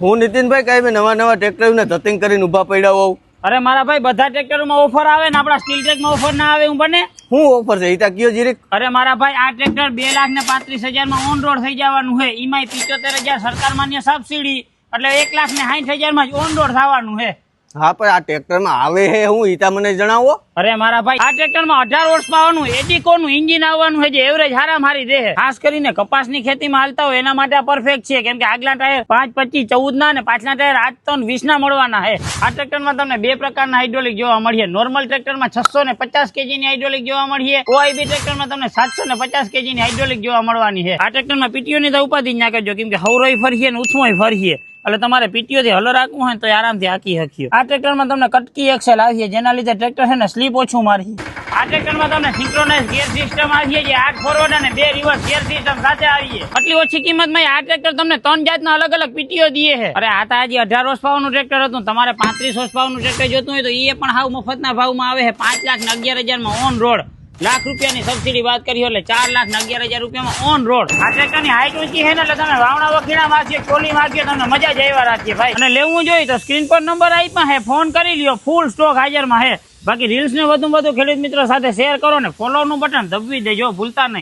હું નીતિનભાઈ કઈ નવા નવા ટ્રેક્ટરને ધતિંગ કરીને ઉભા પડ્યા હોઉં. અરે મારા ભાઈ બધા ટ્રેક્ટરોમાં ઓફર આવે ને આપડા સ્ટીલ ટ્રેકમાં ઓફર ના આવે હું બને શું ઓફર છે ઈતા કયો જીરીક. અરે મારા ભાઈ આ ટ્રેક્ટર 2,35,000 માં ઓન રોડ થઈ જવાનું છે. ઈમાઈ 75,000 સરકાર માન્ય સબસિડી એટલે 1,60,000 માં જ ઓન રોડ થવાનું છે. હા પણ આ ટ્રેક્ટરમાં આવે હે હું ઈતા મને જણાવો. અરે મારા ભાઈ આ ટ્રેક્ટરમાં 18 હોર્સ પાવરનું એડિકોનું એન્જિન આવવાનું છે જે એવરેજ હારામાં હારી દે છે. ખાસ કરીને કપાસની ખેતીમાં હાલતા હોય એના માટે આ પરફેક્ટ છે કેમ કે આગલા ટાયર 5, 25, 14 ના અને પાછલા ટાયર 8, 3, 20 ના મળવાના છે. આ ટ્રેક્ટરમાં તમને બે પ્રકારના હાઇડ્રોલિક જોવા મળીએ. નોર્મલ ટ્રેક્ટરમાં 650 kg ની હાઇડ્રોલિક જોવા મળીએ. OIB ટ્રેક્ટરમાં તમને 750 kg ની હાઇડ્રોલિક જોવા મળવાની છે. આ ટ્રેક્ટરમાં પીટીઓ ની તો ઉપાધિ જ ના કરજો કેમ કે હવરોય ફરીએ ને ઉથમોય ફરીએ એટલે તમારે પીટીઓ થી હલર રાખવું હોય તો આરામથી હાકી શકીએ. આ ટ્રેક્ટરમાં તમને કટકી એક્સેલ આવીએ જેના લીધે ટ્રેક્ટર છે ને સ્લીપ ઓછું મારી. આ ટ્રેક્ટરમાં તમને સિંક્રોનાઇઝ ગિયર સિસ્ટમ આવીએ જે 8 ફોરવર્ડ અને 2 રિવર્સ ગિયર સિસ્ટમ સાથે આવીએ. આટલી ઓછી કિંમતમાં આ ટ્રેક્ટર તમને 3 જાતના અલગ અલગ પીટીઓ દીએ છે. અરે આ તો આજે 18 હોર્સ પાવરનું ટ્રેક્ટર હતું. તમારે 35 હોર્સ પાવરનું ટ્રેક્ટર જોતું હોય તો એ પણ હાવ મફતના ભાવમાં આવે છે. 5,11,000 માં ઓન રોડ. લાખ રૂપિયાની સબસિડી વાત કરી એટલે 4,11,000 રૂપિયામાં ઓન રોડ. આ ટ્રેક્ટરની હાઈટ ઊંચી છે ને એટલે તમે વાવણા વખીણા મારશો ચોલી મારશો તમને મજા જ આવ્યા રાખીએ ભાઈ. અને લેવું જોઈએ તો સ્ક્રીન પર નંબર આપ્યા છે ફોન કરી લ્યો. ફૂલ સ્ટોક હાજરમાં છે. બાકી રીલ્સ ને વધુ ખેડૂત મિત્રો સાથે શેર કરો ને ફોલો નું બટન દબાવી દેજો ભૂલતા નહીં.